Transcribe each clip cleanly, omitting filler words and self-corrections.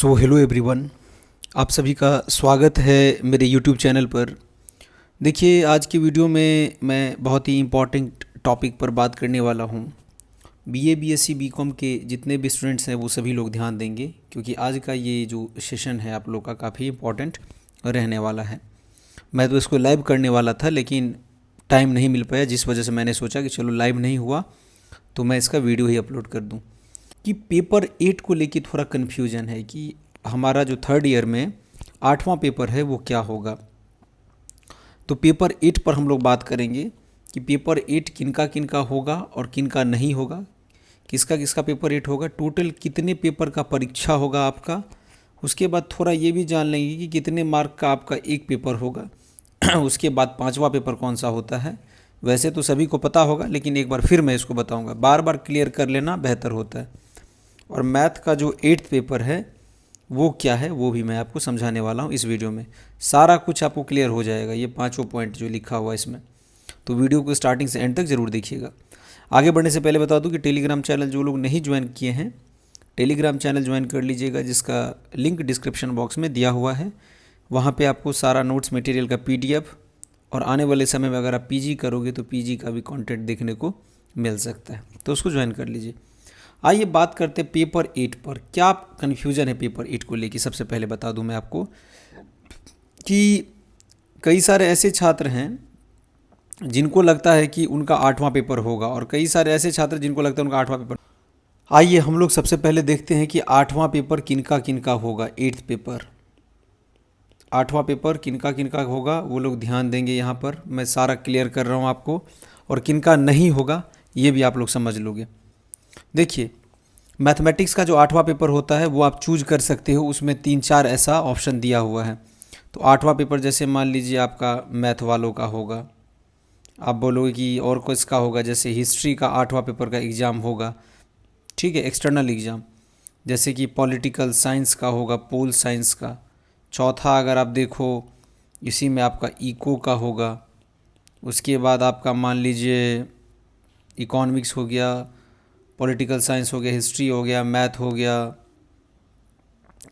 So hello everyone, आप सभी का स्वागत है मेरे यूट्यूब चैनल पर। देखिए, आज की वीडियो में मैं बहुत ही इम्पॉर्टेंट टॉपिक पर बात करने वाला हूँ। बीए, बीएससी, बीकॉम के जितने भी स्टूडेंट्स हैं वो सभी लोग ध्यान देंगे, क्योंकि आज का ये जो सेशन है आप लोग का काफ़ी इम्पॉर्टेंट रहने वाला है। मैं तो इसको लाइव करने वाला था, लेकिन टाइम नहीं मिल पाया, जिस वजह से मैंने सोचा कि चलो लाइव नहीं हुआ तो मैं इसका वीडियो ही अपलोड कर दूँ। कि पेपर 8 को लेके थोड़ा कन्फ्यूजन है कि हमारा जो थर्ड ईयर में 8वां पेपर है वो क्या होगा। तो पेपर 8 पर हम लोग बात करेंगे कि पेपर 8 किनका किनका होगा और किनका नहीं होगा, किसका किसका पेपर 8 होगा, टोटल कितने पेपर का परीक्षा होगा आपका। उसके बाद थोड़ा ये भी जान लेंगे कि कितने मार्क का आपका एक पेपर होगा। उसके बाद 5वां पेपर कौन सा होता है। वैसे तो सभी को पता होगा, लेकिन एक बार फिर मैं इसको बताऊंगा, बार बार क्लियर कर लेना बेहतर होता है। और मैथ का जो 8th पेपर है वो क्या है वो भी मैं आपको समझाने वाला हूँ इस वीडियो में। सारा कुछ आपको क्लियर हो जाएगा, ये पांचों पॉइंट जो लिखा हुआ है इसमें। तो वीडियो को स्टार्टिंग से एंड तक ज़रूर देखिएगा। आगे बढ़ने से पहले बता दूं कि टेलीग्राम चैनल जो लोग नहीं ज्वाइन किए हैं, टेलीग्राम चैनल ज्वाइन कर लीजिएगा, जिसका लिंक डिस्क्रिप्शन बॉक्स में दिया हुआ है। वहाँ पर आपको सारा नोट्स मटेरियल का PDF और आने वाले समय में अगर आप PG करोगे तो PG का भी कॉन्टेंट देखने को मिल सकता है, तो उसको ज्वाइन कर लीजिए। आइए बात करते हैं पेपर 8 पर। क्या कन्फ्यूज़न है पेपर 8 को लेके, सबसे पहले बता दूं मैं आपको कि कई सारे ऐसे छात्र हैं जिनको लगता है कि उनका 8वां पेपर होगा, और कई सारे ऐसे छात्र जिनको लगता है उनका 8वां पेपर। आइए हम लोग सबसे पहले देखते हैं कि 8वां पेपर किनका किनका होगा। 8th पेपर, 8वां पेपर किनका किनका होगा वो लोग ध्यान देंगे। यहाँ पर मैं सारा क्लियर कर रहा हूँ आपको, और किनका नहीं होगा ये भी आप लोग समझ लोगे। देखिए, मैथमेटिक्स का जो 8वां पेपर होता है वो आप चूज कर सकते हो, उसमें 3-4 ऐसा ऑप्शन दिया हुआ है। तो 8वां पेपर जैसे मान लीजिए आपका मैथ वालों का होगा, आप बोलोगे कि और किसका होगा, जैसे हिस्ट्री का 8वां पेपर का एग्ज़ाम होगा, ठीक है, एक्सटर्नल एग्ज़ाम। जैसे कि पॉलिटिकल साइंस का होगा, पोल साइंस का। चौथा अगर आप देखो इसी में आपका इको का होगा। उसके बाद आपका मान लीजिए इकोनॉमिक्स हो गया, पॉलिटिकल साइंस हो गया, हिस्ट्री हो गया, मैथ हो गया।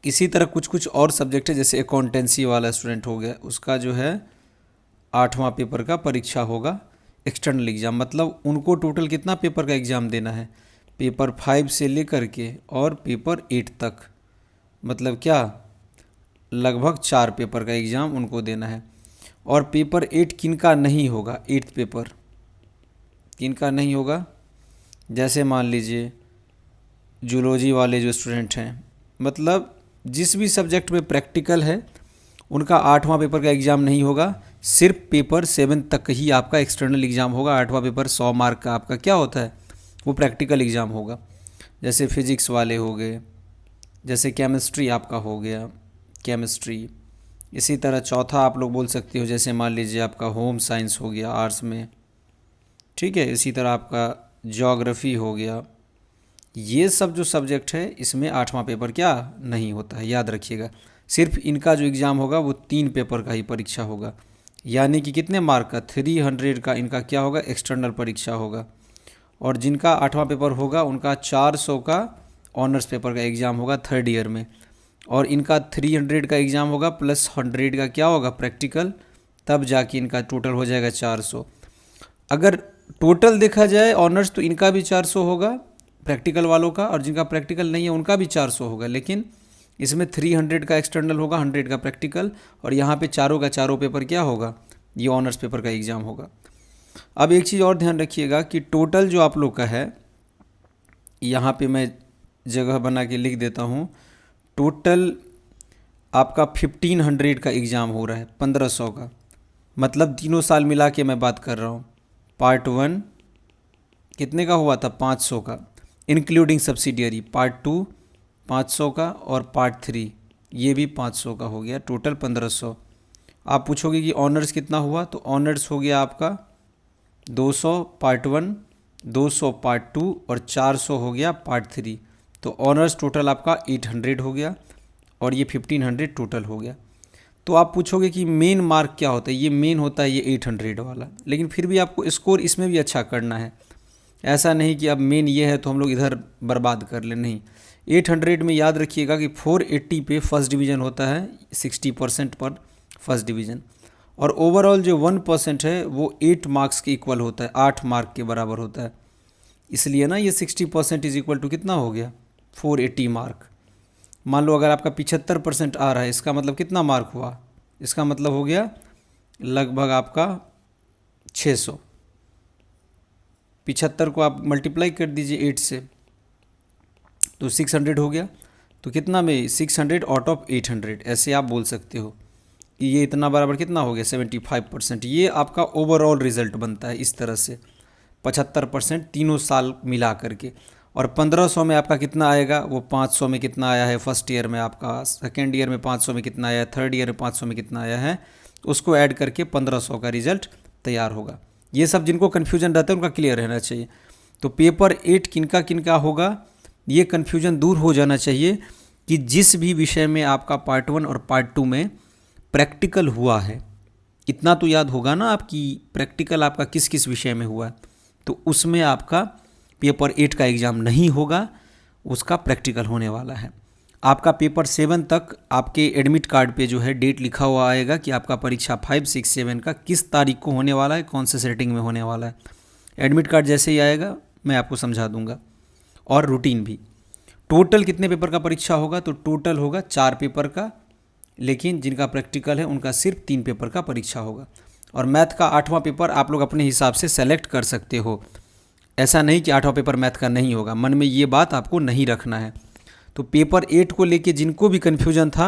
इसी तरह कुछ कुछ और सब्जेक्ट है, जैसे अकाउंटेंसी वाला स्टूडेंट हो गया, उसका जो है 8वां पेपर का परीक्षा होगा, एक्सटर्नल एग्ज़ाम। मतलब उनको टोटल कितना पेपर का एग्ज़ाम देना है, पेपर 5 से लेकर के और पेपर 8 तक। मतलब क्या, लगभग 4 पेपर का एग्ज़ाम उनको देना है। और पेपर 8 किनका नहीं होगा, 8th पेपर किनका नहीं होगा, जैसे मान लीजिए जूलॉजी वाले जो स्टूडेंट हैं, मतलब जिस भी सब्जेक्ट में प्रैक्टिकल है उनका 8वां पेपर का एग्ज़ाम नहीं होगा। सिर्फ पेपर 7 तक ही आपका एक्सटर्नल एग्ज़ाम होगा। 8वां पेपर 100 मार्क का आपका क्या होता है, वो प्रैक्टिकल एग्ज़ाम होगा। जैसे फिजिक्स वाले हो गए, जैसे केमिस्ट्री आपका हो गया, केमिस्ट्री। इसी तरह चौथा आप लोग बोल सकते हो, जैसे मान लीजिए आपका होम साइंस हो गया आर्ट्स में, ठीक है। इसी तरह आपका ज्योग्राफी हो गया। ये सब जो सब्जेक्ट है इसमें 8वां पेपर क्या नहीं होता है, याद रखिएगा। सिर्फ इनका जो एग्ज़ाम होगा वो 3 पेपर का ही परीक्षा होगा, यानी कि कितने मार्क का, 300 का इनका क्या होगा, एक्सटर्नल परीक्षा होगा। और जिनका 8वां पेपर होगा उनका 400 का ऑनर्स पेपर का एग्ज़ाम होगा थर्ड ईयर में। और इनका 300 का एग्ज़ाम होगा प्लस 100 का क्या होगा, प्रैक्टिकल, तब जाके इनका टोटल हो जाएगा 400। अगर टोटल देखा जाए ऑनर्स तो इनका भी 400 होगा प्रैक्टिकल वालों का, और जिनका प्रैक्टिकल नहीं है उनका भी 400 होगा। लेकिन इसमें 300 का एक्सटर्नल होगा, 100 का प्रैक्टिकल, और यहाँ पे चारों का चारों पेपर क्या होगा, ये ऑनर्स पेपर का एग्ज़ाम होगा। अब एक चीज़ और ध्यान रखिएगा कि टोटल जो आप लोग का है, यहाँ पे मैं जगह बना के लिख देता हूँ, टोटल आपका 1500 का एग्ज़ाम हो रहा है, 1500 का। मतलब तीनों साल मिला के मैं बात कर रहा हूँ। पार्ट 1 कितने का हुआ था, 500 का इंक्लूडिंग सब्सिडियरी। पार्ट 2 500 का, और पार्ट 3 ये भी 500 का हो गया, टोटल 1500। आप पूछोगे कि ऑनर्स कितना हुआ, तो ऑनर्स हो गया आपका 200 पार्ट 1, 200 पार्ट 2, और 400 हो गया पार्ट 3। तो ऑनर्स टोटल आपका 800 हो गया, और ये 1500 टोटल हो गया। तो आप पूछोगे कि मेन मार्क क्या होता है, ये मेन होता है ये 800 वाला। लेकिन फिर भी आपको स्कोर इसमें भी अच्छा करना है, ऐसा नहीं कि अब मेन ये है तो हम लोग इधर बर्बाद कर लें, नहीं। 800 में याद रखिएगा कि 480 पे फर्स्ट डिवीज़न होता है 60% पर फर्स्ट डिवीज़न, और ओवरऑल जो 1% है वो 8 मार्क्स के इक्वल होता है, 8 मार्क के बराबर होता है। इसलिए ना ये 60% इज इक्वल टू कितना हो गया, 480 मार्क। मान लो अगर आपका 75% आ रहा है, इसका मतलब कितना मार्क हुआ, इसका मतलब हो गया लगभग आपका 600। 75 को आप मल्टीप्लाई कर दीजिए 8 से तो 600 हो गया। तो कितना में 600 आउट ऑफ 800, ऐसे आप बोल सकते हो कि ये इतना बराबर कितना हो गया 75%। ये आपका ओवरऑल रिजल्ट बनता है इस तरह से 75% तीनों साल मिला करके। और 1500 में आपका कितना आएगा, वो 500 में कितना आया है फर्स्ट ईयर में आपका, सेकेंड ईयर में 500 में कितना आया है, थर्ड ईयर में 500 में कितना आया है, उसको ऐड करके 1500 का रिजल्ट तैयार होगा। ये सब जिनको कन्फ्यूजन रहता है उनका क्लियर रहना चाहिए। तो पेपर 8 किनका किनका होगा, ये कन्फ्यूजन दूर हो जाना चाहिए कि जिस भी विषय में आपका पार्ट 1 और पार्ट 2 में प्रैक्टिकल हुआ है, इतना तो याद होगा ना आपकी प्रैक्टिकल आपका किस किस विषय में हुआ है, तो उसमें आपका पेपर 8 का एग्ज़ाम नहीं होगा, उसका प्रैक्टिकल होने वाला है। आपका पेपर 7 तक आपके एडमिट कार्ड पे जो है डेट लिखा हुआ आएगा कि आपका परीक्षा 5, 6, 7 का किस तारीख को होने वाला है, कौन से सेटिंग में होने वाला है। एडमिट कार्ड जैसे ही आएगा मैं आपको समझा दूंगा, और रूटीन भी। टोटल कितने पेपर का परीक्षा होगा, तो टोटल होगा 4 पेपर का, लेकिन जिनका प्रैक्टिकल है उनका सिर्फ 3 पेपर का परीक्षा होगा। और मैथ का 8वां पेपर आप लोग अपने हिसाब से सेलेक्ट कर सकते हो, ऐसा नहीं कि 8वां पेपर मैथ का नहीं होगा, मन में ये बात आपको नहीं रखना है। तो पेपर 8 को लेके जिनको भी कन्फ्यूजन था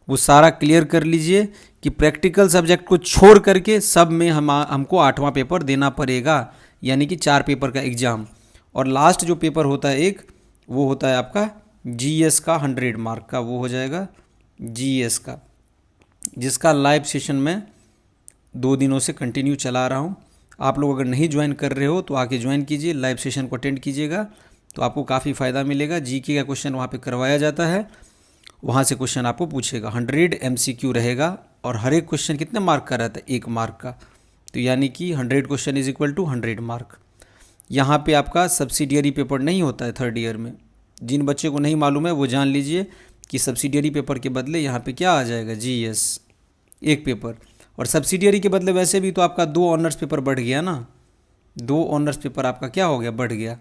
वो सारा क्लियर कर लीजिए कि प्रैक्टिकल सब्जेक्ट को छोड़ करके सब में हमको 8वां पेपर देना पड़ेगा, यानी कि 4 पेपर का एग्ज़ाम। और लास्ट जो पेपर होता है एक, वो होता है आपका जीएस का 100 मार्क का, वो हो जाएगा जीएस का, जिसका लाइव सेशन मैं 2 दिनों से कंटिन्यू चला रहा हूँ। आप लोग अगर नहीं ज्वाइन कर रहे हो तो आके ज्वाइन कीजिए, लाइव सेशन को अटेंड कीजिएगा, तो आपको काफ़ी फ़ायदा मिलेगा। जीके का क्वेश्चन वहाँ पे करवाया जाता है, वहाँ से क्वेश्चन आपको पूछेगा। 100 MCQ रहेगा, और हर एक क्वेश्चन कितने मार्क का रहता है, 1 मार्क का, तो यानी कि 100 question is equal to 100 mark. यहाँ पे आपका सब्सिडियरी पेपर नहीं होता है थर्ड ईयर में। जिन बच्चे को नहीं मालूम है वो जान लीजिए कि सब्सिडियरी पेपर के बदले यहाँ पे क्या आ जाएगा, जीएस 1 पेपर। और सब्सिडियरी के बदले वैसे भी तो आपका 2 ऑनर्स पेपर बढ़ गया ना, 2 ऑनर्स पेपर आपका क्या हो गया, बढ़ गया।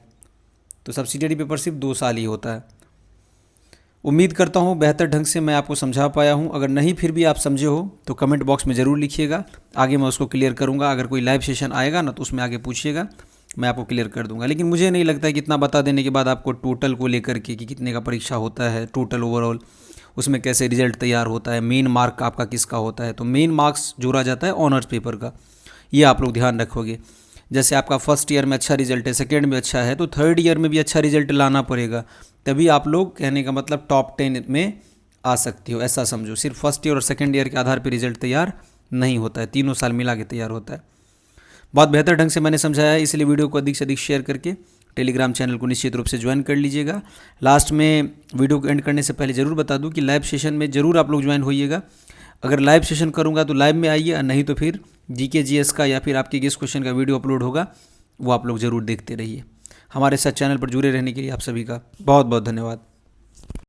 तो सब्सिडियरी पेपर सिर्फ 2 साल ही होता है। उम्मीद करता हूँ बेहतर ढंग से मैं आपको समझा पाया हूँ। अगर नहीं फिर भी आप समझे हो तो कमेंट बॉक्स में ज़रूर लिखिएगा, आगे मैं उसको क्लियर करूँगा। अगर कोई लाइव सेशन आएगा ना तो उसमें आगे पूछिएगा, मैं आपको क्लियर कर दूंगा। लेकिन मुझे नहीं लगता है कि इतना बता देने के बाद आपको टोटल को लेकर के कि कितने का परीक्षा होता है, टोटल ओवरऑल उसमें कैसे रिजल्ट तैयार होता है, मेन मार्क आपका किसका होता है। तो मेन मार्क्स जोड़ा जाता है ऑनर्स पेपर का, ये आप लोग ध्यान रखोगे। जैसे आपका फर्स्ट ईयर में अच्छा रिजल्ट है, सेकेंड में अच्छा है, तो थर्ड ईयर में भी अच्छा रिजल्ट लाना पड़ेगा, तभी आप लोग, कहने का मतलब टॉप 10 में आ सकते हो, ऐसा समझो। सिर्फ फर्स्ट ईयर और सेकेंड ईयर के आधार पर रिजल्ट तैयार नहीं होता है, तीनों साल मिला के तैयार होता है। बहुत बेहतर ढंग से मैंने समझाया है, इसलिए वीडियो को अधिक से अधिक शेयर करके टेलीग्राम चैनल को निश्चित रूप से ज्वाइन कर लीजिएगा। लास्ट में वीडियो को एंड करने से पहले ज़रूर बता दूं कि लाइव सेशन में ज़रूर आप लोग ज्वाइन होइएगा। अगर लाइव सेशन करूंगा तो लाइव में आइए, और नहीं तो फिर जीके जीएस का या फिर आपके गेस्ट क्वेश्चन का वीडियो अपलोड होगा, वो आप लोग ज़रूर देखते रहिए। हमारे साथ चैनल पर जुड़े रहने के लिए आप सभी का बहुत बहुत धन्यवाद।